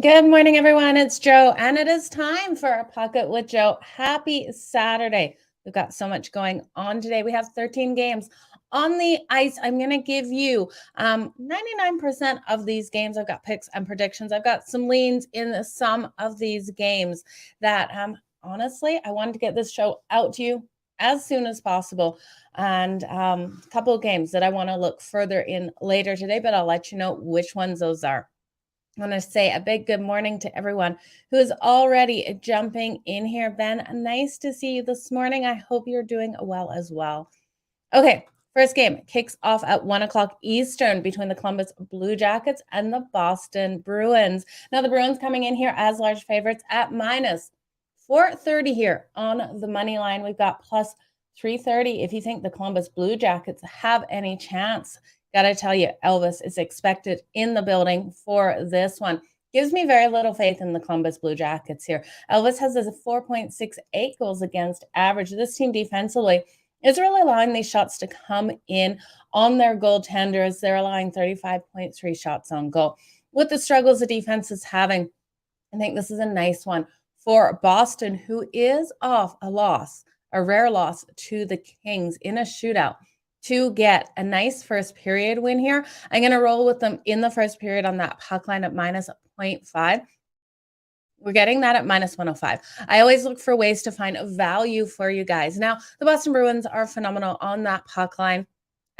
Good morning, everyone. It's Joe, and it is time for a Pikket with Joe. Happy Saturday. We've got so much going on today. We have 13 games on the ice. I'm going to give you 99% of these games. I've got picks and predictions. I've got some leans in some of these games that honestly, I wanted to get this show out to you as soon as possible. And a couple of games that I want to look further in later today, but I'll let you know which ones those are. I want to say a big good morning to everyone who is already jumping in here. Ben, nice to see you this morning. I hope you're doing well as well. Okay, first game kicks off at 1 o'clock Eastern between the Columbus Blue Jackets and the Boston Bruins. Now, the Bruins coming in here as large favorites at minus 430 here on the money line. We've got plus 330 if you think the Columbus Blue Jackets have any chance. Got to tell you, Elvis is expected in the building for this one. Gives me very little faith in the Columbus Blue Jackets here. Elvis has a 4.68 goals against average. This team defensively is really allowing these shots to come in on their goaltenders. They're allowing 35.3 shots on goal. With the struggles the defense is having, I think this is a nice one for Boston, who is off a rare loss to the Kings in a shootout, to get a nice first period win here. I'm going to roll with them in the first period on that puck line at minus 0.5. We're getting that at minus 105. I always look for ways to find a value for you guys. Now, the Boston Bruins are phenomenal on that puck line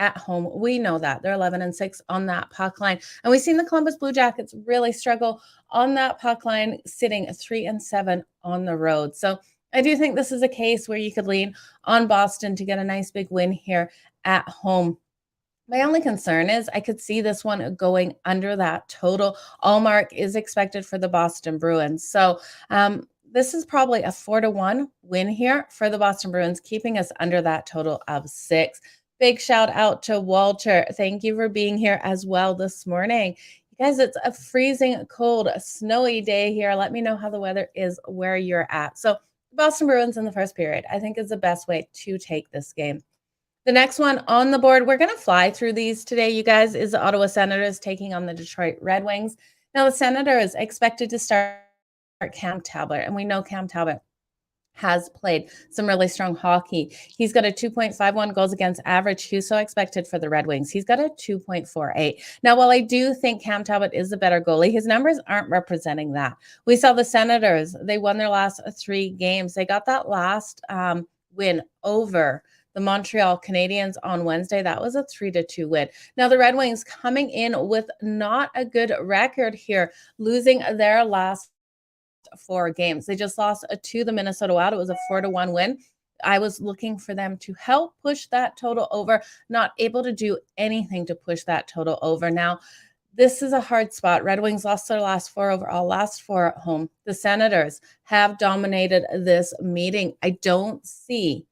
at home. We know that. They're 11-6 on that puck line. And we've seen the Columbus Blue Jackets really struggle on that puck line, sitting 3-7 on the road. So I do think this is a case where you could lean on Boston to get a nice big win here at home. My only concern is I could see this one going under that total. Allmark is expected for the Boston Bruins. So this is probably a 4-1 win here for the Boston Bruins, keeping us under that total of 6. Big shout out to Walter. Thank you for being here as well this morning. You guys, it's a freezing cold, snowy day here. Let me know how the weather is where you're at. So Boston Bruins in the first period, I think, is the best way to take this game. The next one on the board, we're going to fly through these today, you guys, is the Ottawa Senators taking on the Detroit Red Wings. Now, the Senators expected to start Cam Talbot, and we know Cam Talbot has played some really strong hockey. He's got a 2.51 goals against average. Who's so expected for the Red Wings? He's got a 2.48. Now, while I do think Cam Talbot is the better goalie, his numbers aren't representing that. We saw the Senators. They won their last 3 games. They got that last win over the Montreal Canadiens on Wednesday. That was a 3-2 win. Now, the Red Wings coming in with not a good record here, losing their last 4 games. They just lost to the Minnesota Wild. It was a 4-1 win. I was looking for them to help push that total over, not able to do anything to push that total over. Now, this is a hard spot. Red Wings lost their last 4 overall, last 4 at home. The Senators have dominated this meeting. I don't see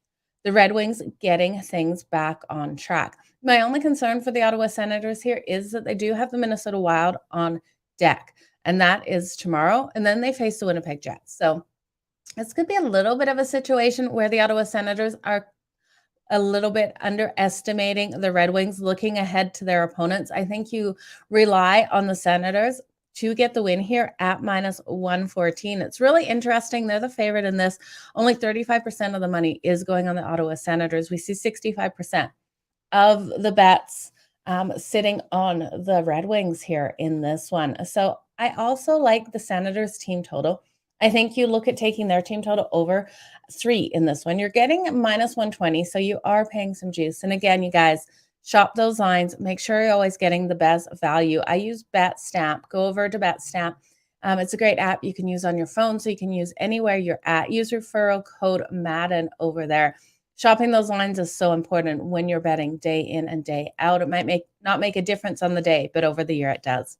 the Red Wings getting things back on track. My only concern for the Ottawa Senators here is that they do have the Minnesota Wild on deck, and that is tomorrow, and then they face the Winnipeg Jets. So this could be a little bit of a situation where the Ottawa Senators are a little bit underestimating the Red Wings, looking ahead to their opponents. I think you rely on the Senators to get the win here at minus 114. It's really interesting. They're the favorite in this. Only 35% of the money is going on the Ottawa Senators. We see 65% of the bets sitting on the Red Wings here in this one. So I also like the Senators team total. I think you look at taking their team total over 3 in this one. You're getting minus 120, so you are paying some juice. And again, you guys, shop those lines. Make sure you're always getting the best value. I use Betstamp. Go over to Betstamp. It's a great app you can use on your phone, so you can use anywhere you're at. Use referral code Madden over there. Shopping those lines is so important when you're betting day in and day out. It might not make a difference on the day, but over the year it does.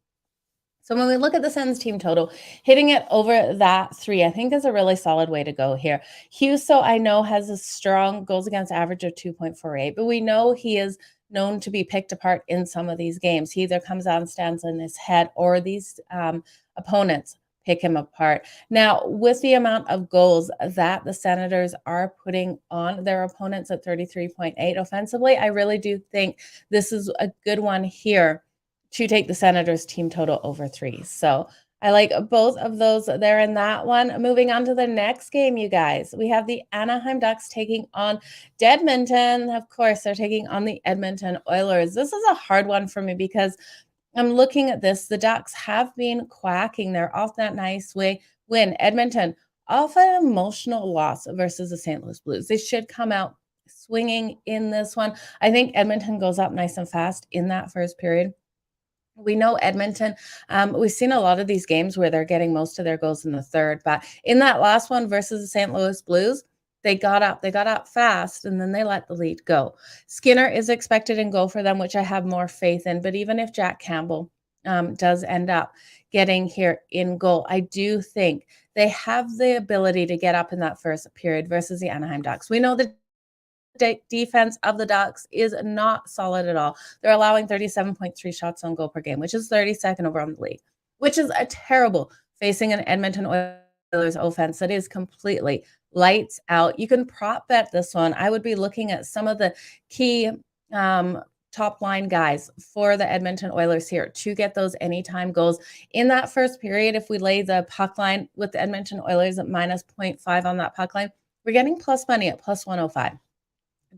So when we look at the Sens team total, hitting it over that 3, I think is a really solid way to go here. Huso, I know, has a strong goals against average of 2.48, but we know he is known to be picked apart in some of these games. He either comes out and stands on his head, or these opponents pick him apart. Now, with the amount of goals that the Senators are putting on their opponents at 33.8 offensively, I really do think this is a good one here to take the Senators team total over 3. So I like both of those there in that one. Moving on to the next game, you guys. We have the Anaheim Ducks taking on Edmonton. Of course, they're taking on the Edmonton Oilers. This is a hard one for me because I'm looking at this. The Ducks have been quacking. They're off that nice win. Edmonton off an emotional loss versus the St. Louis Blues. They should come out swinging in this one. I think Edmonton goes up nice and fast in that first period. We know Edmonton. We've seen a lot of these games where they're getting most of their goals in the third, but in that last one versus the St. Louis Blues, they got up fast, and then they let the lead go. Skinner is expected in goal for them, which I have more faith in. But even if Jack Campbell does end up getting here in goal, I do think they have the ability to get up in that first period versus the Anaheim Ducks. We know the defense of the Ducks is not solid at all. They're allowing 37.3 shots on goal per game, which is 32nd over on the league, which is a terrible facing an Edmonton Oilers offense that is completely lights out. You can prop bet this one. I would be looking at some of the key top line guys for the Edmonton Oilers here to get those anytime goals in that first period. If we lay the puck line with the Edmonton Oilers at minus 0.5 on that puck line, we're getting plus money at plus 105.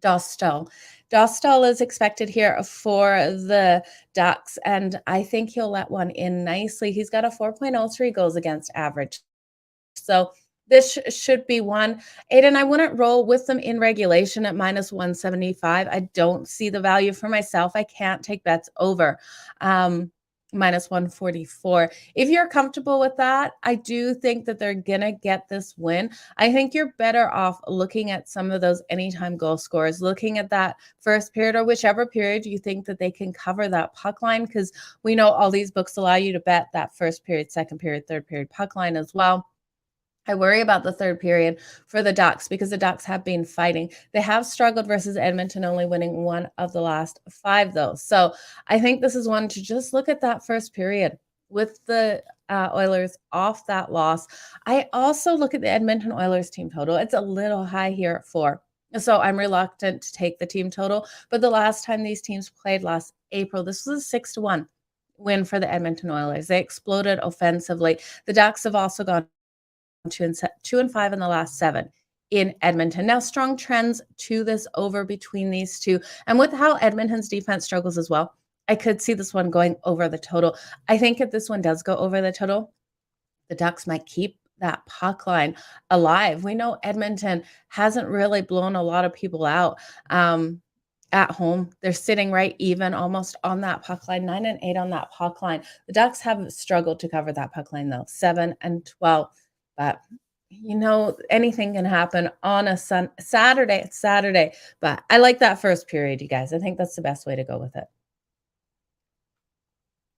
Dostal is expected here for the Ducks, and I think he'll let one in nicely. He's got a 4.03 goals against average. So this should be one. Aiden, I wouldn't roll with them in regulation at minus 175. I don't see the value for myself. I can't take bets over minus 144. If you're comfortable with that, I do think that they're going to get this win. I think you're better off looking at some of those anytime goal scores, looking at that first period or whichever period you think that they can cover that puck line, because we know all these books allow you to bet that first period, second period, third period puck line as well. I worry about the third period for the Ducks because the Ducks have been fighting. They have struggled versus Edmonton, only winning one of the last 5, though. So I think this is one to just look at that first period with the Oilers off that loss. I also look at the Edmonton Oilers team total. It's a little high here at 4. So I'm reluctant to take the team total. But the last time these teams played last April, this was a 6-1 win for the Edmonton Oilers. They exploded offensively. The Ducks have also gone 2 and 5 in the last 7 in Edmonton. Now, strong trends to this over between these two. And with how Edmonton's defense struggles as well, I could see this one going over the total. I think if this one does go over the total, the Ducks might keep that puck line alive. We know Edmonton hasn't really blown a lot of people out. At home, they're sitting right even almost on that puck line, 9 and 8 on that puck line. The Ducks have struggled to cover that puck line, though, 7 and 12. But, anything can happen on a Saturday. It's Saturday. But I like that first period, you guys. I think that's the best way to go with it.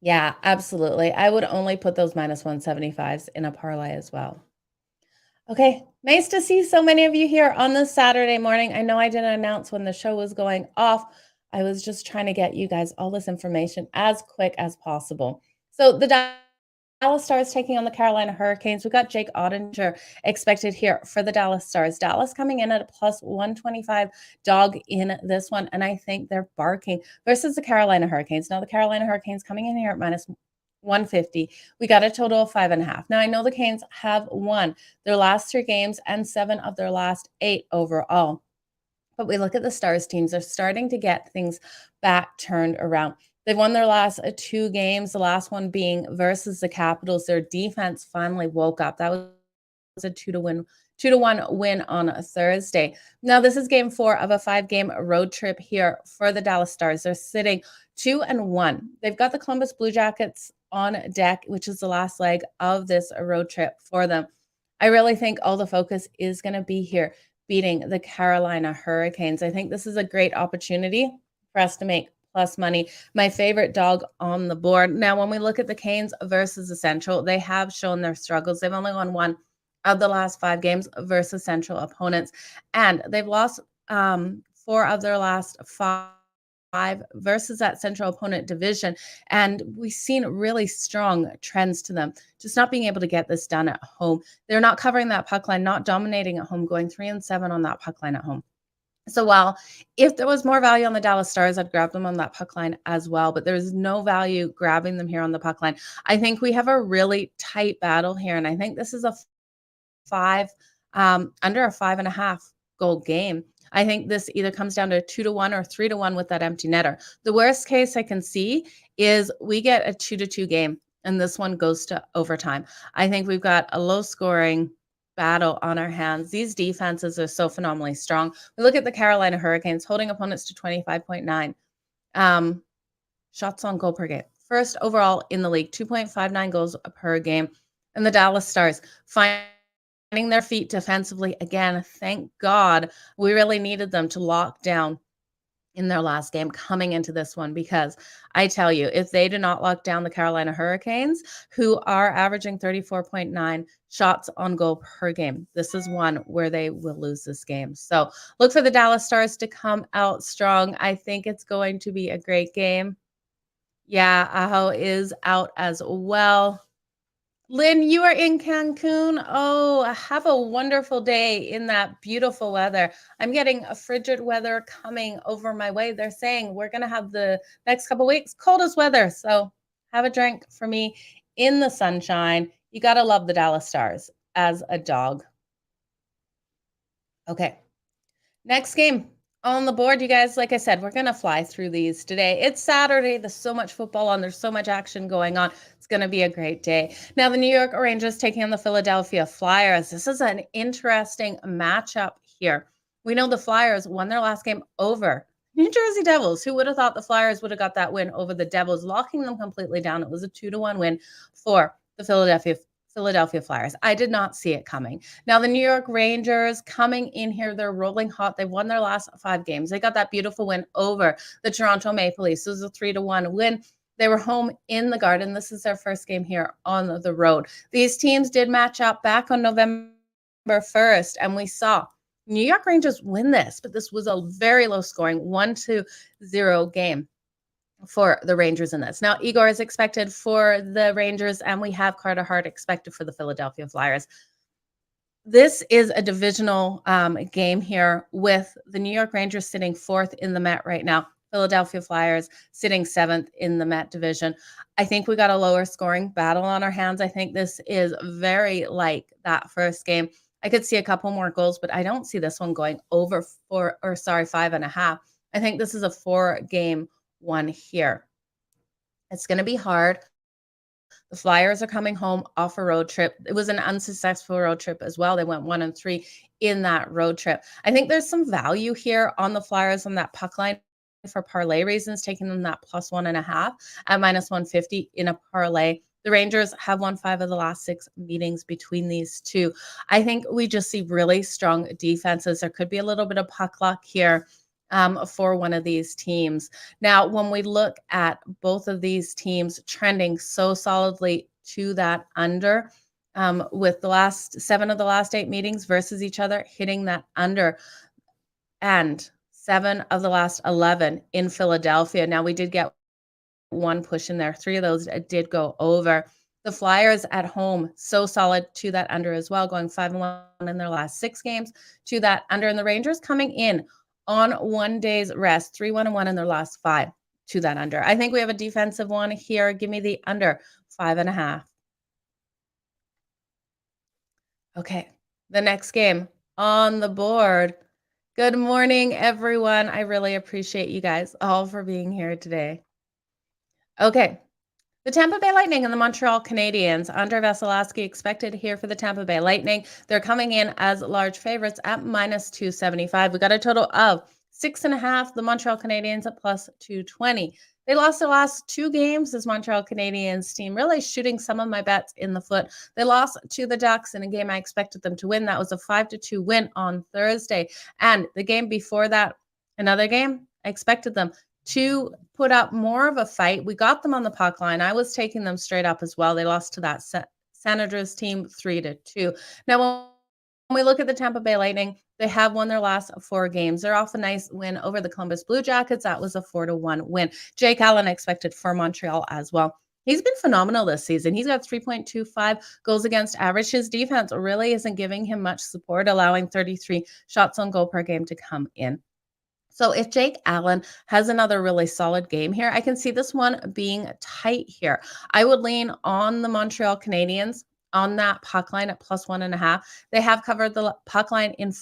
Yeah, absolutely. I would only put those minus 175s in a parlay as well. Okay, nice to see so many of you here on this Saturday morning. I know I didn't announce when the show was going off. I was just trying to get you guys all this information as quick as possible. So the Dallas Stars taking on the Carolina Hurricanes. We've got Jake Ottinger expected here for the Dallas Stars. Dallas coming in at a plus 125 dog in this one, and I think they're barking versus the Carolina Hurricanes. Now, the Carolina Hurricanes coming in here at minus 150. We got a total of 5.5. Now, I know the Canes have won their last 3 games and 7 of their last 8 overall. But we look at the Stars teams. They're starting to get things back turned around. They've won their last 2 games, the last one being versus the Capitals. Their defense finally woke up. That was a 2-1 win on a Thursday. Now, this is game 4 of a 5-game road trip here for the Dallas Stars. They're sitting 2-1. They've got the Columbus Blue Jackets on deck, which is the last leg of this road trip for them. I really think all the focus is going to be here beating the Carolina Hurricanes. I think this is a great opportunity for us to make plus money. My favorite dog on the board. Now, when we look at the Canes versus the Central, they have shown their struggles. They've only won 1 of the last 5 games versus Central opponents, and they've lost 4 of their last 5 versus that central opponent division. And we've seen really strong trends to them, just not being able to get this done at home. They're not covering that puck line, not dominating at home, going 3-7 on that puck line at home. So while if there was more value on the Dallas Stars, I'd grab them on that puck line as well, but there's no value grabbing them here on the puck line. I think we have a really tight battle here, and I think this is a under a 5.5 goal game. I think this either comes down to 2-1 or 3-1 with that empty netter. The worst case I can see is we get a 2-2 game, and this one goes to overtime. I think we've got a low scoring battle on our hands. These defenses are so phenomenally strong. We look at the Carolina Hurricanes holding opponents to 25.9 shots on goal per game. First overall in the league, 2.59 goals per game. And the Dallas Stars finding their feet defensively again. Thank God we really needed them to lock down in their last game coming into this one, because I tell you, if they do not lock down the Carolina Hurricanes, who are averaging 34.9 shots on goal per game, this is one where they will lose this game. So look for the Dallas Stars to come out strong. I think it's going to be a great game. Yeah, Aho is out as well. Lynn, you are in Cancun. Oh, have a wonderful day in that beautiful weather. I'm getting a frigid weather coming over my way. They're saying we're going to have the next couple weeks coldest weather. So have a drink for me in the sunshine. You got to love the Dallas Stars as a dog. Okay. Next game on the board, you guys. Like I said, we're going to fly through these today. It's Saturday. There's so much football on. There's so much action going on. It's going to be a great day. Now, the New York Rangers taking on the Philadelphia Flyers. This is an interesting matchup here. We know the Flyers won their last game over New Jersey Devils. Who would have thought the Flyers would have got that win over the Devils, locking them completely down? It was a 2-1 win for the Philadelphia Flyers. I did not see it coming. Now, the New York Rangers coming in here, they're rolling hot. They won their last 5 games. They got that beautiful win over the Toronto Maple Leafs. It was a 3-1 win. They were home in the Garden. This is their first game here on the road. These teams did match up back on November 1st, and we saw New York Rangers win this, but this was a very low scoring 1-0 game for the Rangers in this. Now, Igor is expected for the Rangers, and we have Carter Hart expected for the Philadelphia Flyers. This is a divisional game here with the New York Rangers sitting 4th in the Met right now. Philadelphia Flyers sitting 7th in the Met division. I think we got a lower scoring battle on our hands. I think this is very like that first game. I could see a couple more goals, but I don't see this one going over 5.5. I think this is a 4-game one here. It's going to be hard. The Flyers are coming home off a road trip. It was an unsuccessful road trip as well. They went 1-3 in that road trip. I think there's some value here on the Flyers on that puck line for parlay reasons, taking them that +1.5 at -150 in a parlay. The Rangers have won 5 of the last 6 meetings between these two. I think we just see really strong defenses. There could be a little bit of puck luck here for one of these teams. Now, when we look at both of these teams trending so solidly to that under, with the last 7 of the last 8 meetings versus each other, hitting that under, and 7 of the last 11 in Philadelphia. Now, we did get one push in there. 3 of those did go over. The Flyers at home, so solid to that under as well, going 5-1 in their last 6 games to that under. And the Rangers coming in on 1 day's rest, 3-1-1 in their last 5 to that under. I think we have a defensive one here. Give me the under 5.5. Okay, the next game on the board. Good morning, everyone. I really appreciate you guys all for being here today. Okay, the Tampa Bay Lightning and the Montreal Canadiens. Andrei Vasilevskiy expected here for the Tampa Bay Lightning. They're coming in as large favorites at -275. We got a total of 6.5. The Montreal Canadiens at +220. They lost the last 2 games. This Montreal Canadiens team really shooting some of my bets in the foot. They lost to the Ducks in a game I expected them to win. That was a 5-2 win on Thursday. And the game before that, another game, I expected them to put up more of a fight. We got them on the puck line. I was taking them straight up as well. They lost to that Senators team 3-2. Now, When we look at the Tampa Bay Lightning, they have won their last 4 games. They're off a nice win over the Columbus Blue Jackets. That was a 4-1 win. Jake Allen expected for Montreal as well. He's been phenomenal this season. He's got 3.25 goals against average. His defense really isn't giving him much support, allowing 33 shots on goal per game to come in. So if Jake Allen has another really solid game here, I can see this one being tight here. I would lean on the Montreal Canadiens on that puck line at +1.5. They have covered the puck line in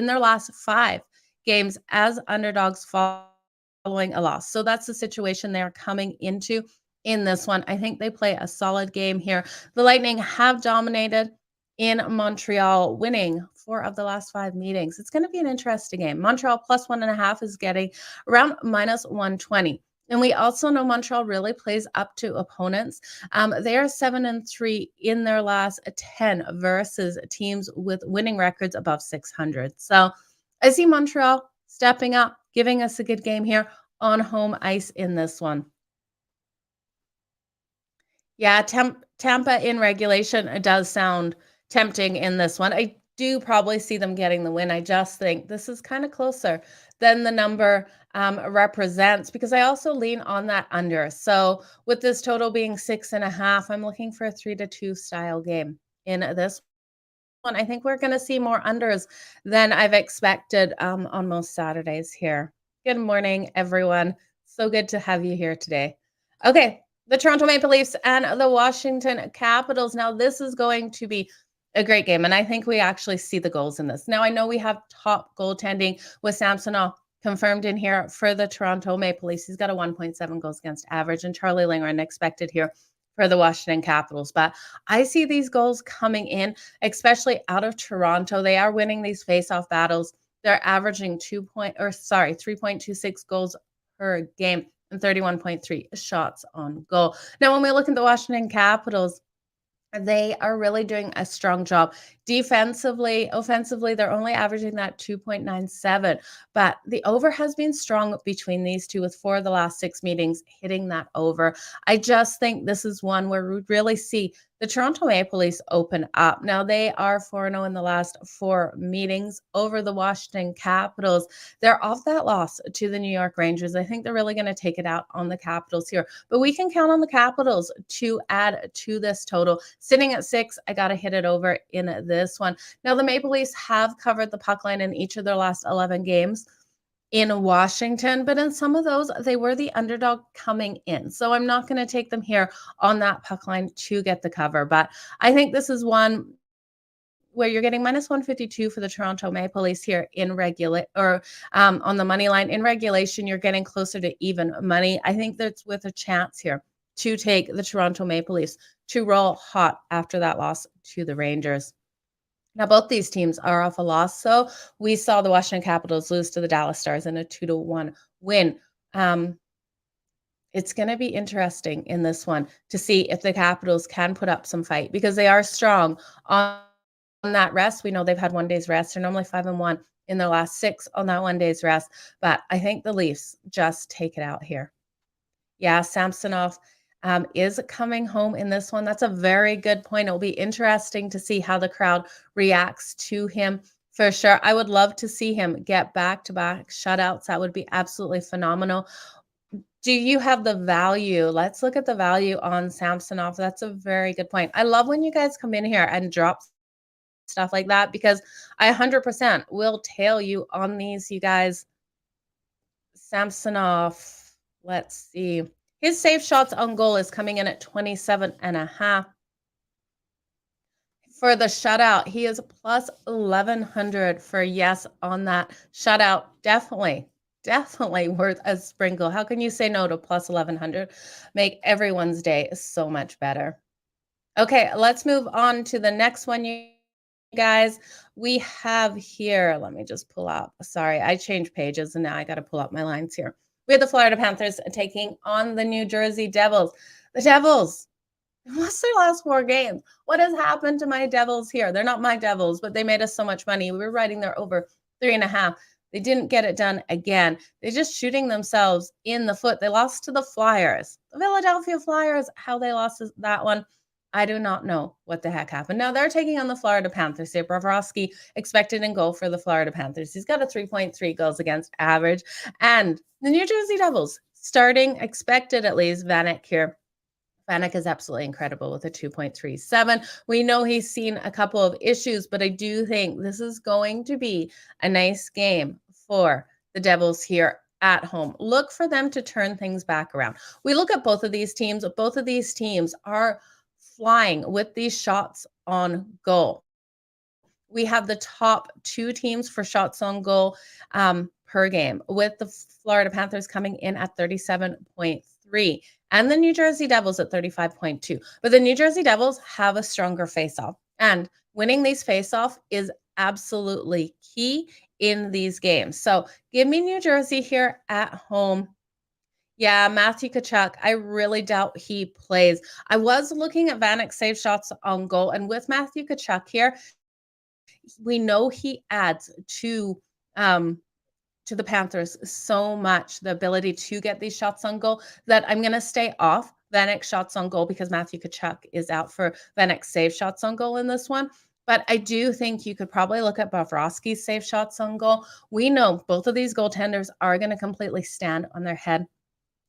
their last 5 games as underdogs following a loss. So that's the situation they're coming into in this one. I think they play a solid game here. The Lightning have dominated in Montreal, winning 4 of the last 5 meetings. It's going to be an interesting game. Montreal +1.5 is getting around -120. And we also know Montreal really plays up to opponents. They are 7-3 in their last 10 versus teams with winning records above 600. So I see Montreal stepping up, giving us a good game here on home ice in this one. Yeah, Tampa in regulation, it does sound tempting in this one. I do probably see them getting the win. I just think this is kind of closer than the number represents because I also lean on that under. So with this total being 6.5, I'm looking for a 3-2 style game in this one. I think we're going to see more unders than I've expected on most Saturdays here. Good morning, everyone. So good to have you here today. Okay, the Toronto Maple Leafs and the Washington Capitals. Now, this is going to be a great game, and I think we actually see the goals in this. Now, I know we have top goaltending with Samsonov confirmed in here for the Toronto Maple Leafs. He's got a 1.7 goals against average, and Charlie Lindgren expected here for the Washington Capitals. But I see these goals coming in, especially out of Toronto. They are winning these face-off battles. They're averaging 3.26 goals per game and 31.3 shots on goal. Now, when we look at the Washington Capitals, they are really doing a strong job. Defensively, offensively, they're only averaging that 2.97. But the over has been strong between these two, with 4 of the last 6 meetings hitting that over. I just think this is one where we really see the Toronto Maple Leafs open up. Now, they are 4-0 in the last 4 meetings over the Washington Capitals. They're off that loss to the New York Rangers. I think they're really going to take it out on the Capitals here. But we can count on the Capitals to add to this total. Sitting at 6, I got to hit it over in this one. Now, the Maple Leafs have covered the puck line in each of their last 11 games in Washington, but in some of those, they were the underdog coming in. So I'm not going to take them here on that puck line to get the cover. But I think this is one where you're getting -152 for the Toronto Maple Leafs here in on the money line. In regulation, you're getting closer to even money. I think that's with a chance here to take the Toronto Maple Leafs to roll hot after that loss to the Rangers. Now, both these teams are off a loss. So we saw the Washington Capitals lose to the Dallas Stars in a 2-1 win. It's going to be interesting in this one to see if the Capitals can put up some fight because they are strong on that rest. We know they've had 1 day's rest. They're normally 5-1 in their last 6 on that 1 day's rest. But I think the Leafs just take it out here. Yeah, Samsonov is coming home in this one. That's a very good point. It'll be interesting to see how the crowd reacts to him for sure. I would love to see him get back-to-back shutouts. That would be absolutely phenomenal. Do you have the value? Let's look at the value on Samsonov. That's a very good point. I love when you guys come in here and drop stuff like that because I 100% will tail you on these, you guys. Samsonov, let's see. His save shots on goal is coming in at 27.5. For the shutout, he is plus 1,100 for yes on that shutout. Definitely worth a sprinkle. How can you say no to plus 1,100? Make everyone's day so much better. Okay, let's move on to the next one, you guys. We have here, let me just pull up. Sorry, I changed pages and now I got to pull up my lines here. We have the Florida Panthers taking on the New Jersey Devils. The Devils lost their last 4 games. What has happened to my Devils here? They're not my Devils, but they made us so much money. We were riding there over 3.5. They didn't get it done again. They're just shooting themselves in the foot. They lost to the Flyers. The Philadelphia Flyers, how they lost that one. I do not know what the heck happened. Now they're taking on the Florida Panthers here. Bobrovsky expected in goal for the Florida Panthers. He's got a 3.3 goals against average. And the New Jersey Devils starting expected at least Vanek here. Vanek is absolutely incredible with a 2.37. We know he's seen a couple of issues, but I do think this is going to be a nice game for the Devils here at home. Look for them to turn things back around. We look at both of these teams. Both of these teams are flying with these shots on goal. We have the top two teams for shots on goal per game, with the Florida Panthers coming in at 37.3 and the New Jersey Devils at 35.2. But the New Jersey Devils have a stronger face-off, and winning these face-off is absolutely key in these games. So give me New Jersey here at home. Yeah, Matthew Tkachuk, I really doubt he plays. I was looking at Vanek's save shots on goal, and with Matthew Tkachuk here, we know he adds to the Panthers so much, the ability to get these shots on goal, that I'm going to stay off Vanek's shots on goal because Matthew Tkachuk is out for Vanek's save shots on goal in this one. But I do think you could probably look at Bobrovsky's save shots on goal. We know both of these goaltenders are going to completely stand on their head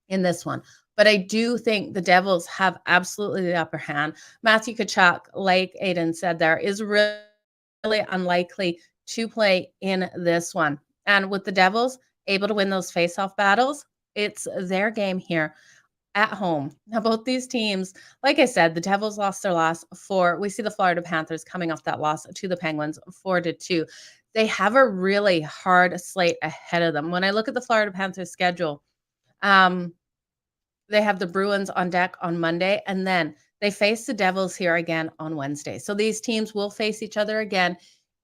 in this one. But I do think the Devils have absolutely the upper hand. Matthew Tkachuk, like Aiden said there, is really unlikely to play in this one. And with the Devils able to win those face-off battles, it's their game here at home. Now, both these teams, like I said, the Devils lost their last 4. We see the Florida Panthers coming off that loss to the Penguins 4-2. They have a really hard slate ahead of them. When I look at the Florida Panthers schedule, they have the Bruins on deck on Monday, and then they face the Devils here again on Wednesday. So these teams will face each other again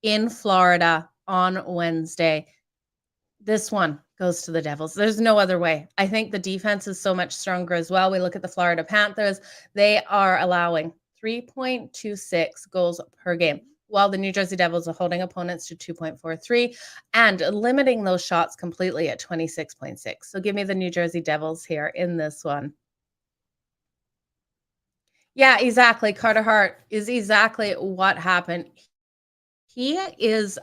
in Florida on Wednesday. This one goes to the Devils. There's no other way. I think the defense is so much stronger as well. We look at the Florida Panthers. They are allowing 3.26 goals per game, while the New Jersey Devils are holding opponents to 2.43 and limiting those shots completely at 26.6. So give me the New Jersey Devils here in this one. Yeah, exactly. Carter Hart is exactly what happened. He is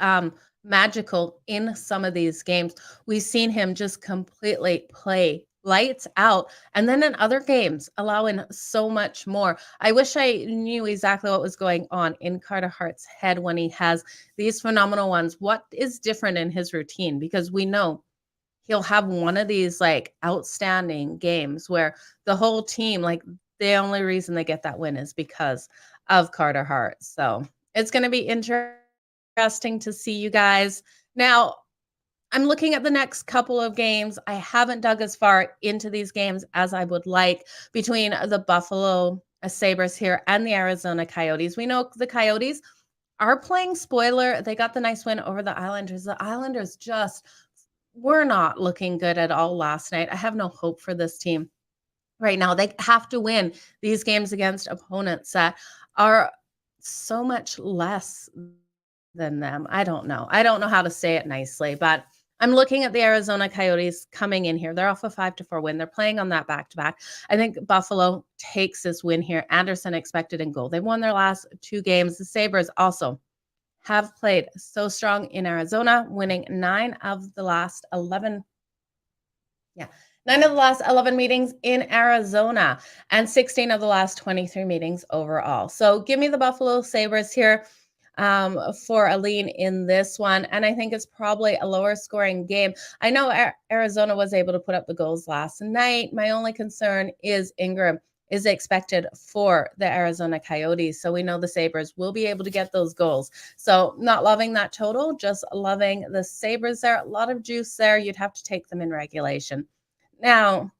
magical in some of these games. We've seen him just completely play lights out, and then in other games allowing so much more. I wish I knew exactly what was going on in Carter Hart's head when he has these phenomenal ones. What is different in his routine? Because we know he'll have one of these like outstanding games where the whole team, like, the only reason they get that win is because of Carter Hart. So it's going to be interesting to see, you guys. Now, I'm looking at the next couple of games. I haven't dug as far into these games as I would like between the Buffalo Sabres here and the Arizona Coyotes. We know the Coyotes are playing spoiler. They got the nice win over the Islanders. The Islanders just were not looking good at all last night. I have no hope for this team right now. They have to win these games against opponents that are so much less than them. I don't know how to say it nicely, but I'm looking at the Arizona Coyotes coming in here. They're off a 5-4 win. They're playing on that back-to-back. I think Buffalo takes this win here. Anderson expected in goal. They've won their last 2 games. The Sabres also have played so strong in Arizona, winning 9 of the last 11 meetings in Arizona and 16 of the last 23 meetings overall. So give me the Buffalo Sabres here for a lean in this one. And I think it's probably a lower scoring game. I know Arizona was able to put up the goals last night. My only concern is Ingram is expected for the Arizona Coyotes. So we know the Sabres will be able to get those goals. So not loving that total, just loving the Sabres there. A lot of juice there. You'd have to take them in regulation. Now,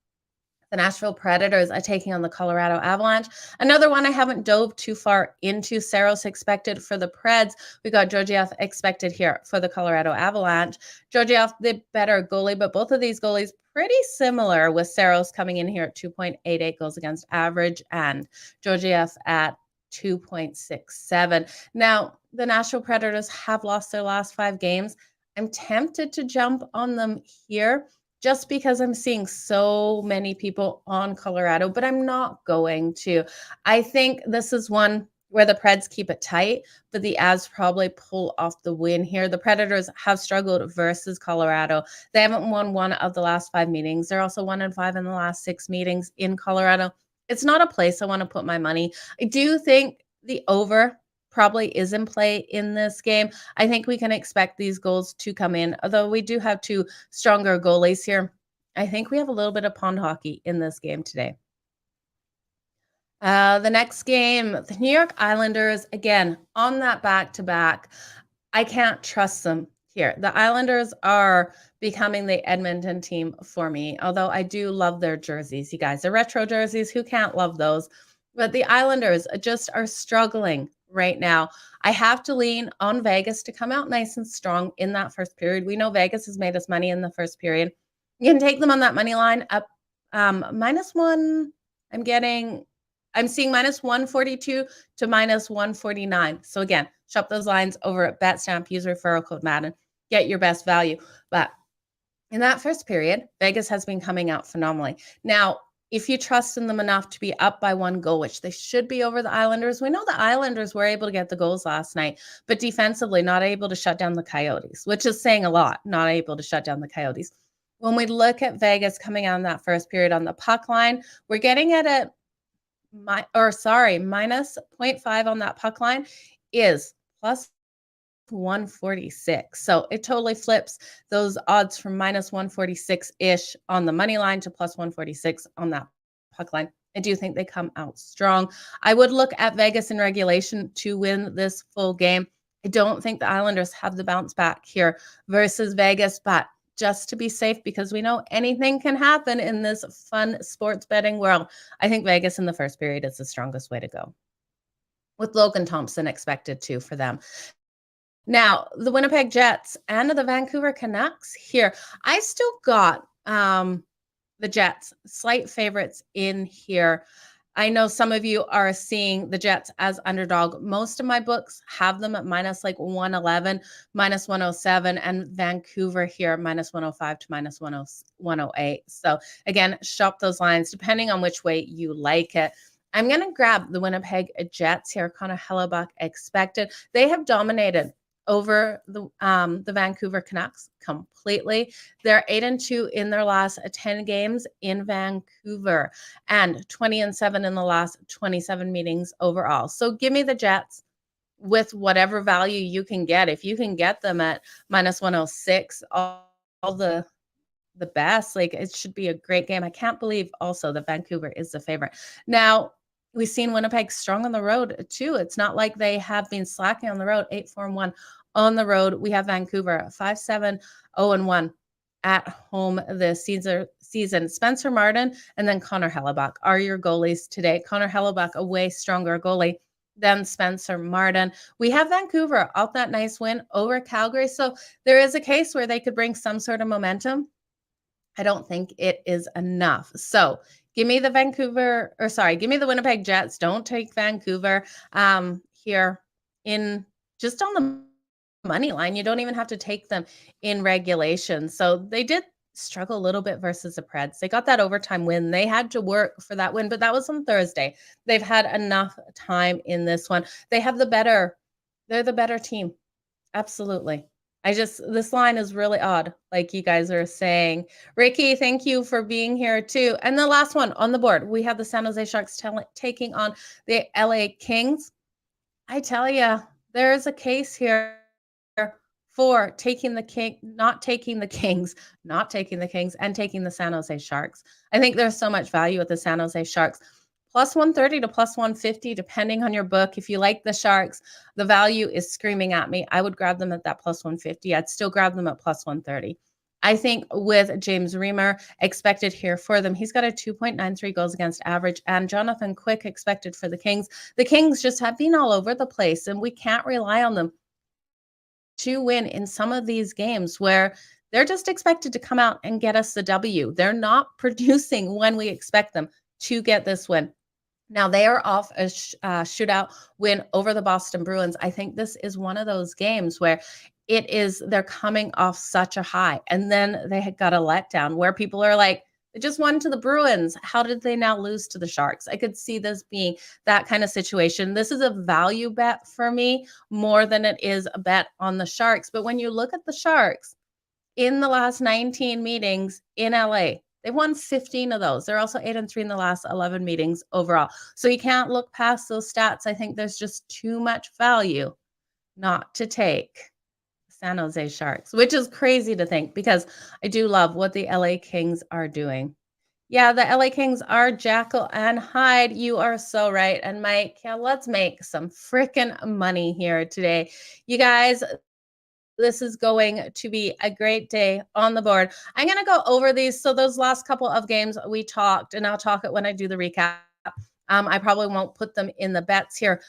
the Nashville Predators are taking on the Colorado Avalanche. Another one I haven't dove too far into. Saros expected for the Preds. We got Georgiev expected here for the Colorado Avalanche. Georgiev, the better goalie, but both of these goalies pretty similar, with Saros coming in here at 2.88 goals against average and Georgiev at 2.67. Now, the Nashville Predators have lost their last 5 games. I'm tempted to jump on them here, just because I'm seeing so many people on Colorado, but I'm not going to. I think this is one where the Preds keep it tight, but the Avs probably pull off the win here. The Predators have struggled versus Colorado. They haven't won one of the last 5 meetings. They're also 1-5 in the last 6 meetings in Colorado. It's not a place I want to put my money. I do think the over probably is in play in this game. I think we can expect these goals to come in, although we do have 2 stronger goalies here. I think we have a little bit of pond hockey in this game today. The next game, the New York Islanders, again, on that back-to-back. I can't trust them here. The Islanders are becoming the Edmonton team for me, although I do love their jerseys, you guys. The retro jerseys, who can't love those? But the Islanders just are struggling right now. I have to lean on Vegas to come out nice and strong in that first period. We know Vegas has made us money in the first period. You can take them on that money line up -1. I'm seeing -142 to -149. So again, shop those lines over at Betstamp. Use referral code Madden. Get your best value. But in that first period, Vegas has been coming out phenomenally. Now, if you trust in them enough to be up by 1 goal, which they should be over the Islanders, we know the Islanders were able to get the goals last night, but defensively not able to shut down the Coyotes, which is saying a lot, not able to shut down the Coyotes. When we look at Vegas coming out in that first period on the puck line, we're getting it at minus 0.5 on that puck line is plus 146. So it totally flips those odds from minus 146-ish on the money line to plus 146 on that puck line. I do think they come out strong. I would look at Vegas in regulation to win this full game. I don't think the Islanders have the bounce back here versus Vegas, but just to be safe, because we know anything can happen in this fun sports betting world, I think Vegas in the first period is the strongest way to go, with Logan Thompson expected to for them. Now, the Winnipeg Jets and the Vancouver Canucks here. I still got the Jets, slight favorites in here. I know some of you are seeing the Jets as underdog. Most of my books have them at minus like 111, minus 107, and Vancouver here minus 105 to minus 108. So again, shop those lines depending on which way you like it. I'm going to grab the Winnipeg Jets here. Connor Hellebuck expected. They have dominated over the Vancouver Canucks completely. They're 8-2 in their last 10 games in Vancouver and 20-7 in the last 27 meetings overall. So give me the Jets with whatever value you can get. If you can get them at minus 106, all the best, like it should be a great game. I can't believe also that Vancouver is the favorite. Now, we've seen Winnipeg strong on the road too. It's not like they have been slacking on the road. 8-4-1 on the road. We have Vancouver 5-7-0-1 at home this season. Spencer Martin and then Connor Hellebuck are your goalies today. Connor Hellebuck, a way stronger goalie than Spencer Martin. We have Vancouver off that nice win over Calgary. So there is a case where they could bring some sort of momentum. I don't think it is enough. So give me the give me the Winnipeg Jets. Don't take Vancouver here in just on the money line. You don't even have to take them in regulation. So they did struggle a little bit versus the Preds. They got that overtime win. They had to work for that win, but that was on Thursday. They've had enough time in this one. They're the better team. Absolutely. This line is really odd, like you guys are saying. Ricky, thank you for being here too. And the last one on the board, we have the San Jose Sharks taking on the LA Kings. I tell you, there is a case here for not taking the Kings, and taking the San Jose Sharks. I think there's so much value with the San Jose Sharks. Plus 130 to plus 150, depending on your book. If you like the Sharks, the value is screaming at me. I would grab them at that plus 150. I'd still grab them at plus 130. I think with James Reimer expected here for them, he's got a 2.93 goals against average, and Jonathan Quick expected for the Kings. The Kings just have been all over the place, and we can't rely on them to win in some of these games where they're just expected to come out and get us the W. They're not producing when we expect them to get this win. Now, they are off a shootout win over the Boston Bruins. I think this is one of those games where they're coming off such a high. And then they had got a letdown where people are like, they just won to the Bruins. How did they now lose to the Sharks? I could see this being that kind of situation. This is a value bet for me more than it is a bet on the Sharks. But when you look at the Sharks in the last 19 meetings in LA, they've won 15 of those. They're also 8-3 in the last 11 meetings overall. So you can't look past those stats. I think there's just too much value not to take San Jose Sharks, which is crazy to think because I do love what the LA Kings are doing. Yeah, the LA Kings are Jekyll and Hyde. You are so right. And Mike, yeah, let's make some freaking money here today. You guys, this is going to be a great day on the board. I'm going to go over these. So those last couple of games we talked, and I'll talk it when I do the recap. I probably won't put them in the bets here.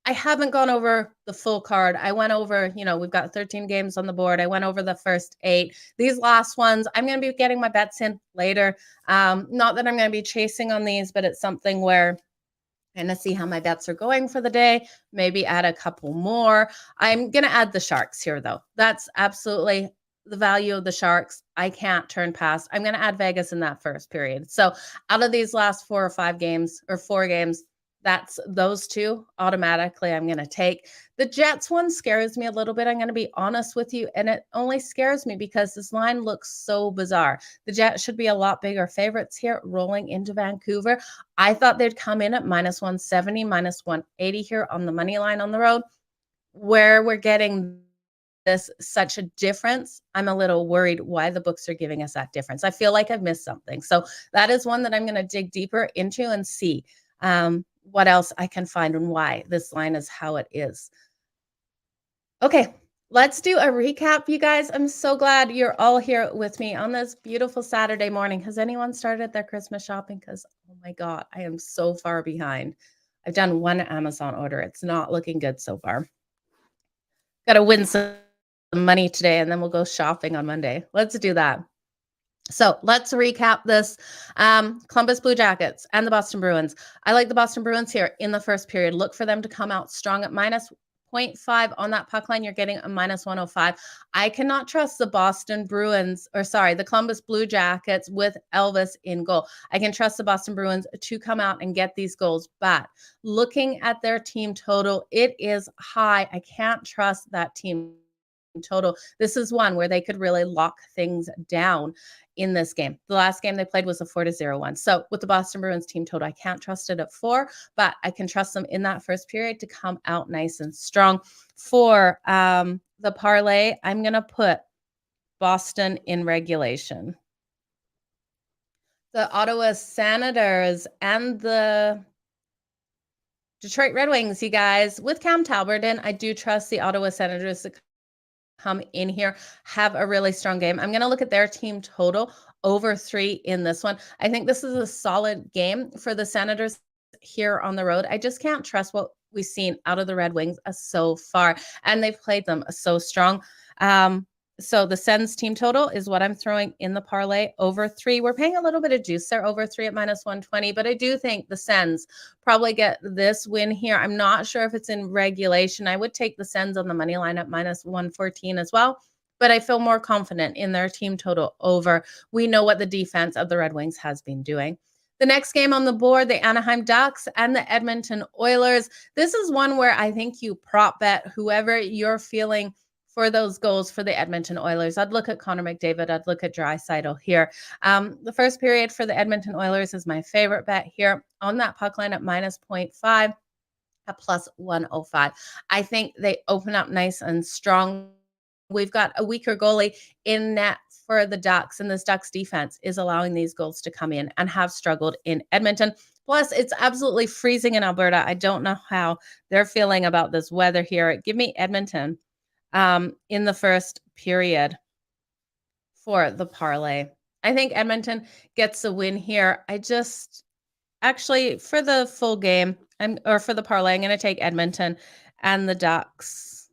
I haven't gone over the full card. I went over, we've got 13 games on the board. I went over the first 8. These last ones, I'm going to be getting my bets in later. Not that I'm going to be chasing on these, but it's something where I'm going to see how my bets are going for the day, maybe add a couple more. I'm going to add the Sharks here, though. That's absolutely the value of the Sharks. I can't turn past. I'm going to add Vegas in that first period. So out of these last 4 or 5 games or 4 games, that's those 2 automatically I'm going to take. The Jets one scares me a little bit. I'm going to be honest with you. And it only scares me because this line looks so bizarre. The Jets should be a lot bigger favorites here rolling into Vancouver. I thought they'd come in at -170, -180 here on the money line on the road. Where we're getting this such a difference, I'm a little worried why the books are giving us that difference. I feel like I've missed something. So that is one that I'm going to dig deeper into and see what else I can find and why this line is how it is. Okay, let's do a recap, you guys. I'm so glad you're all here with me on this beautiful Saturday morning. Has anyone started their Christmas shopping? Because, oh my God, I am so far behind. I've done 1 Amazon order. It's not looking good so far. Got to win some money today, and then we'll go shopping on Monday. Let's do that. So let's recap this. Columbus Blue Jackets and the Boston Bruins. I like the Boston Bruins here in the first period. Look for them to come out strong at -0.5 on that puck line. You're getting a -105. I cannot trust the the Columbus Blue Jackets with Elvis in goal. I can trust the Boston Bruins to come out and get these goals. But looking at their team total, it is high. I can't trust that team total. This is one where they could really lock things down in this game. The last game they played was a 4-0 one. So with the Boston Bruins team total, I can't trust it at 4, but I can trust them in that first period to come out nice and strong. For the parlay, I'm going to put Boston in regulation. The Ottawa Senators and the Detroit Red Wings, you guys. With Cam Talbot in, I do trust the Ottawa Senators to come in here, have a really strong game. I'm going to look at their team total over 3 in this one. I think this is a solid game for the Senators here on the road. I just can't trust what we've seen out of the Red Wings so far, and they've played them so strong. So the Sens team total is what I'm throwing in the parlay over 3. We're paying a little bit of juice there over 3 at -120, but I do think the Sens probably get this win here. I'm not sure if it's in regulation. I would take the Sens on the money line at -114 as well, but I feel more confident in their team total over. We know what the defense of the Red Wings has been doing. The next game on the board, the Anaheim Ducks and the Edmonton Oilers. This is one where I think you prop bet whoever you're feeling for those goals for the Edmonton Oilers. I'd look at Connor McDavid. I'd look at Draisaitl here. The first period for the Edmonton Oilers is my favorite bet here on that puck line at -0.5 at +105. I think they open up nice and strong. We've got a weaker goalie in net for the Ducks, and this Ducks defense is allowing these goals to come in and have struggled in Edmonton. Plus, it's absolutely freezing in Alberta. I don't know how they're feeling about this weather here. Give me Edmonton in the first period for the parlay. I think Edmonton gets a win here. Actually, for the full game, for the parlay, I'm going to take Edmonton and the Ducks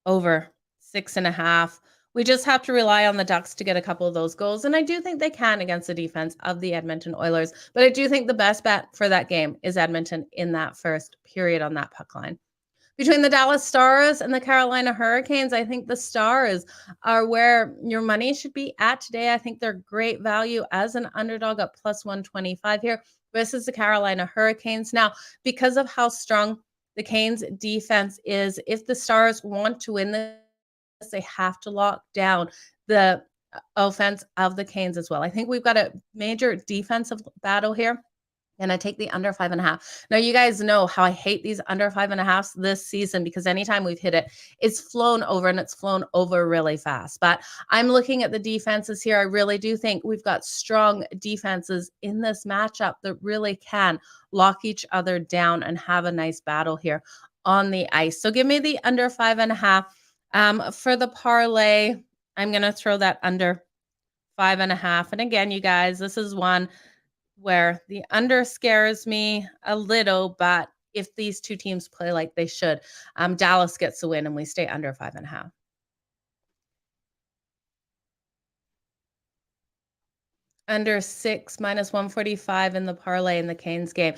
over 6.5. We just have to rely on the Ducks to get a couple of those goals, and I do think they can against the defense of the Edmonton Oilers, but I do think the best bet for that game is Edmonton in that first period on that puck line. Between the Dallas Stars and the Carolina Hurricanes, I think the Stars are where your money should be at today. I think they're great value as an underdog at plus 125 here versus the Carolina Hurricanes. Now, because of how strong the Canes defense is, if the Stars want to win this, they have to lock down the offense of the Canes as well. I think we've got a major defensive battle here. And I take the under 5.5. Now, you guys know how I hate these under 5.5s this season because anytime we've hit it, it's flown over and it's flown over really fast. But I'm looking at the defenses here. I really do think we've got strong defenses in this matchup that really can lock each other down and have a nice battle here on the ice. So give me the under 5.5. For the parlay, I'm going to throw that under 5.5. And again, you guys, this is one where the under scares me a little, but if these two teams play like they should, Dallas gets the win and we stay under 5.5. Under 6 minus 145 in the parlay in the Canes game.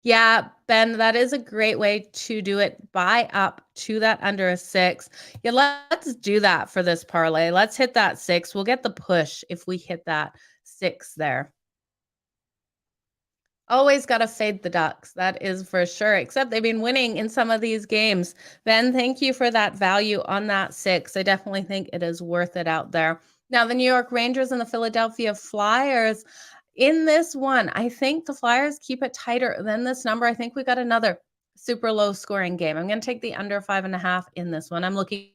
Yeah, Ben, that is a great way to do it. Buy up to that under a 6. Yeah, let's do that for this parlay. Let's hit that 6. We'll get the push if we hit that 6 there. Always got to fade the Ducks. That is for sure, except they've been winning in some of these games. Ben, thank you for that value on that 6. I definitely think it is worth it out there. Now, the New York Rangers and the Philadelphia Flyers. In this one, I think the Flyers keep it tighter than this number. I think we got another super low scoring game. I'm going to take the under 5.5 in this one. I'm looking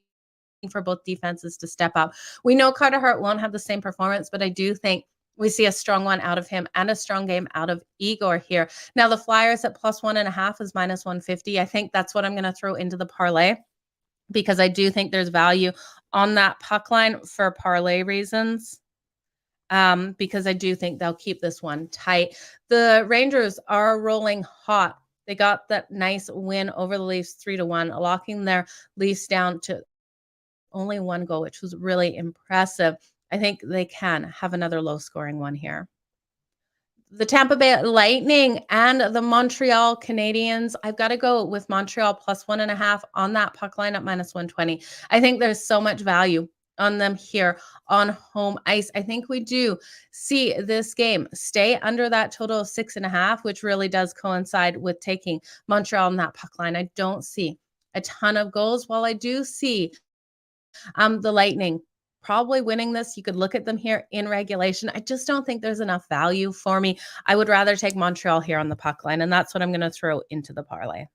for both defenses to step up. We know Carter Hart won't have the same performance, but I do think we see a strong one out of him and a strong game out of Igor here. Now, the Flyers at plus 1.5 is minus 150. I think that's what I'm going to throw into the parlay because I do think there's value on that puck line for parlay reasons. Because I do think they'll keep this one tight. The Rangers are rolling hot. They got that nice win over the Leafs 3-1, locking their Leafs down to only 1 goal, which was really impressive. I think they can have another low-scoring one here. The Tampa Bay Lightning and the Montreal Canadiens. I've got to go with Montreal plus 1.5 on that puck line at minus 120. I think there's so much value on them here on home ice. I think we do see this game stay under that total of 6.5, which really does coincide with taking Montreal on that puck line. I don't see a ton of goals. While I do see the Lightning probably winning this. You could look at them here in regulation. I just don't think there's enough value for me. I would rather take Montreal here on the puck line, and that's what I'm going to throw into the parlay.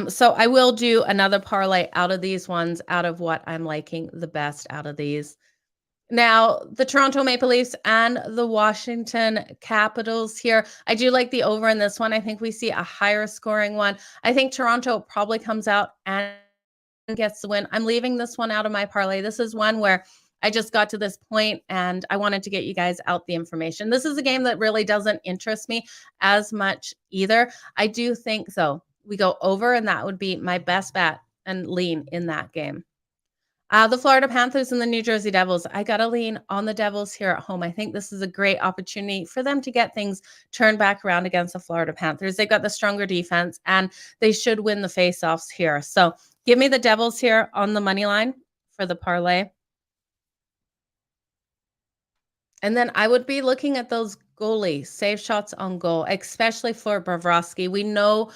So I will do another parlay out of these ones, out of what I'm liking the best out of these. Now, the Toronto Maple Leafs and the Washington Capitals here. I do like the over in this one. I think we see a higher scoring one. I think Toronto probably comes out and gets the win. I'm leaving this one out of my parlay. This is one where I just got to this point and I wanted to get you guys out the information. This is a game that really doesn't interest me as much either. I do think, though, we go over, and that would be my best bet and lean in that game. The Florida Panthers and the New Jersey Devils. I got to lean on the Devils here at home. I think this is a great opportunity for them to get things turned back around against the Florida Panthers. They've got the stronger defense, and they should win the faceoffs here. So give me the Devils here on the money line for the parlay. And then I would be looking at those goalie save shots on goal, especially for Bobrovsky. We know,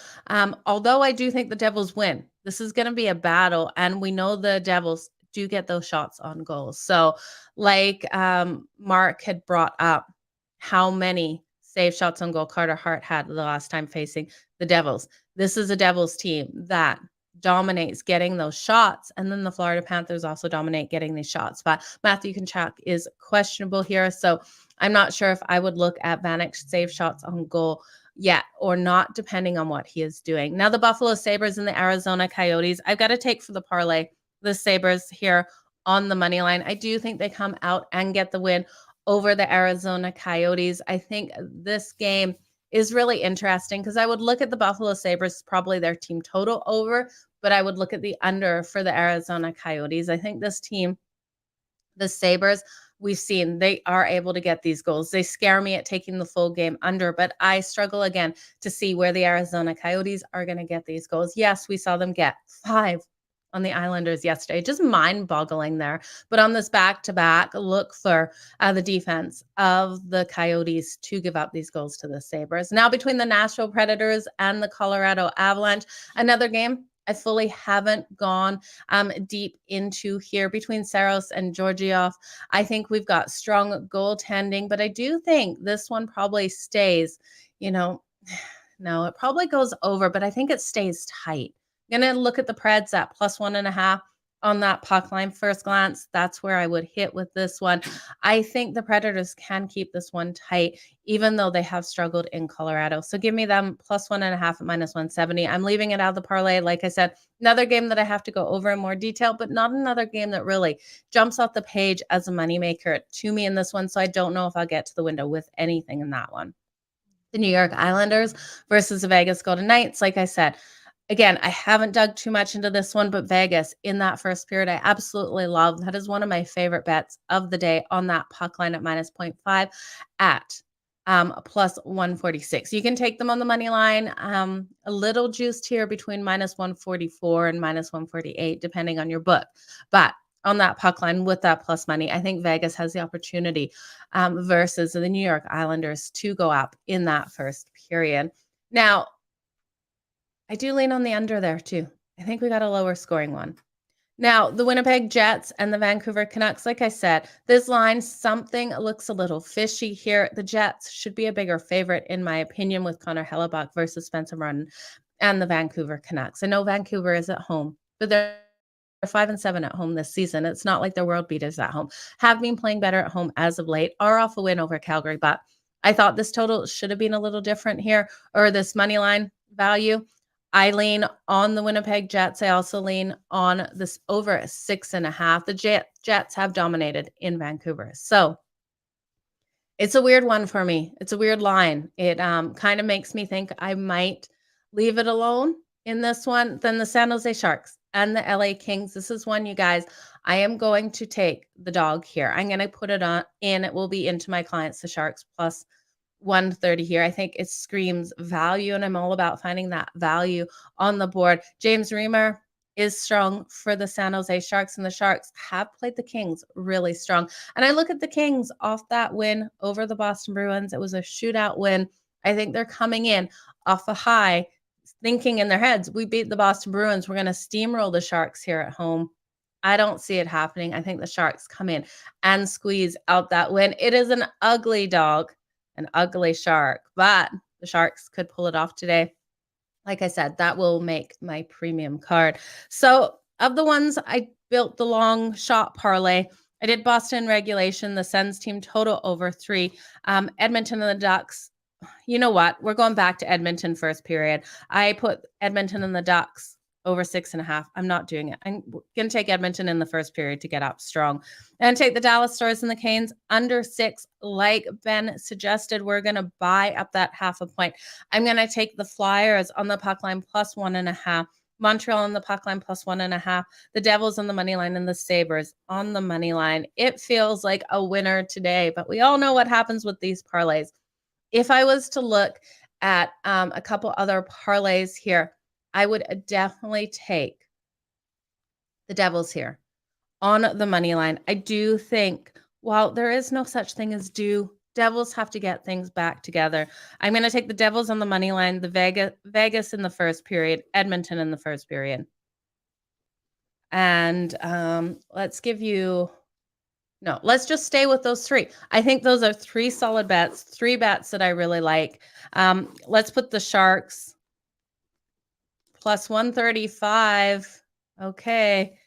although I do think the Devils win, this is going to be a battle, and we know the Devils do get those shots on goals. So like Mark had brought up how many save shots on goal Carter Hart had the last time facing the Devils. This is a Devils team that dominates getting those shots, and then the Florida Panthers also dominate getting these shots. But Matthew Tkachuk is questionable here, so I'm not sure if I would look at Vanek's save shots on goal yet or not, depending on what he is doing. Now, the Buffalo Sabres and the Arizona Coyotes. I've got to take for the parlay the Sabres here on the money line. I do think they come out and get the win over the Arizona Coyotes. I think this game is really interesting because I would look at the Buffalo Sabres, probably their team total over, but I would look at the under for the Arizona Coyotes. I think this team, the Sabres, we've seen they are able to get these goals. They scare me at taking the full game under, but I struggle again to see where the Arizona Coyotes are going to get these goals. Yes, we saw them get 5 on the Islanders yesterday. Just mind-boggling there. But on this back-to-back, look for the defense of the Coyotes to give up these goals to the Sabres. Now between the Nashville Predators and the Colorado Avalanche, another game I fully haven't gone deep into here between Saros and Georgiev. I think we've got strong goaltending, but I do think this one probably stays, no, it probably goes over, but I think it stays tight. I'm going to look at the Preds at +1.5 on that puck line. First glance, that's where I would hit with this one. I think the Predators can keep this one tight, even though they have struggled in Colorado. So give me them +1.5 at -170. I'm leaving it out of the parlay. Like I said, another game that I have to go over in more detail, but not another game that really jumps off the page as a moneymaker to me in this one. So I don't know if I'll get to the window with anything in that one. The New York Islanders versus the Vegas Golden Knights. Like I said, again, I haven't dug too much into this one, but Vegas in that first period, I absolutely love. That is one of my favorite bets of the day on that puck line at -0.5 at +146. You can take them on the money line. A little juiced here between -144 and -148, depending on your book. But on that puck line with that plus money, I think Vegas has the opportunity versus the New York Islanders to go up in that first period. Now, I do lean on the under there too. I think we got a lower scoring one. Now, the Winnipeg Jets and the Vancouver Canucks, like I said, this line, something looks a little fishy here. The Jets should be a bigger favorite, in my opinion, with Connor Hellebuck versus Spencer Martin and the Vancouver Canucks. I know Vancouver is at home, but they're 5-7 at home this season. It's not like they're world beaters at home. Have been playing better at home as of late, are off a win over Calgary, but I thought this total should have been a little different here, or this money line value. I lean on the Winnipeg Jets. I also lean on this over 6.5. The Jets have dominated in Vancouver. So it's a weird one for me. It's a weird line. It kind of makes me think I might leave it alone in this one. Then the San Jose Sharks and the LA Kings. This is one, you guys, I am going to take the dog here. I'm going to put it on in. It will be into my clients, the Sharks, plus 130 here. I think it screams value, and I'm all about finding that value on the board. James Reimer is strong for the San Jose Sharks, and the Sharks have played the Kings really strong. And I look at the Kings off that win over the Boston Bruins. It was a shootout win. I think they're coming in off a high, thinking in their heads, we beat the Boston Bruins. We're going to steamroll the Sharks here at home. I don't see it happening. I think the Sharks come in and squeeze out that win. It is an ugly dog, an ugly shark, but the Sharks could pull it off today. Like I said, that will make my premium card. So of the ones I built the long shot parlay, I did Boston regulation, the Sens team total over 3, Edmonton and the Ducks. You know what? We're going back to Edmonton first period. I put Edmonton and the Ducks over 6.5. I'm not doing it. I'm going to take Edmonton in the first period to get up strong. And take the Dallas Stars and the Canes under 6. Like Ben suggested, we're going to buy up that half a point. I'm going to take the Flyers on the puck line plus 1.5. Montreal on the puck line plus 1.5. The Devils on the money line and the Sabres on the money line. It feels like a winner today, but we all know what happens with these parlays. If I was to look at a couple other parlays here, I would definitely take the Devils here on the money line. I do think, while there is no such thing as Devils have to get things back together. I'm going to take the Devils on the money line, the Vegas in the first period, Edmonton in the first period. And let's just stay with those 3. I think those are 3 solid bets, 3 bets that I really like. Let's put the Sharks plus 135. Okay.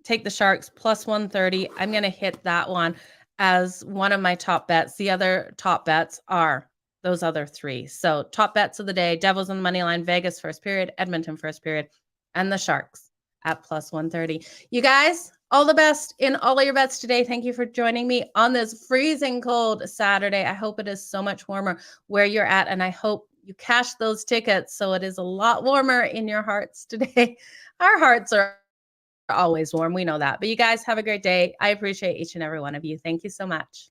Take the Sharks plus 130. I'm going to hit that one as one of my top bets. The other top bets are those other 3. So top bets of the day, Devils on the money line, Vegas first period, Edmonton first period, and the Sharks at plus 130. You guys, all the best in all of your bets today. Thank you for joining me on this freezing cold Saturday. I hope it is so much warmer where you're at, and I hope you cash those tickets so it is a lot warmer in your hearts today. Our hearts are always warm. We know that. But you guys have a great day. I appreciate each and every one of you. Thank you so much.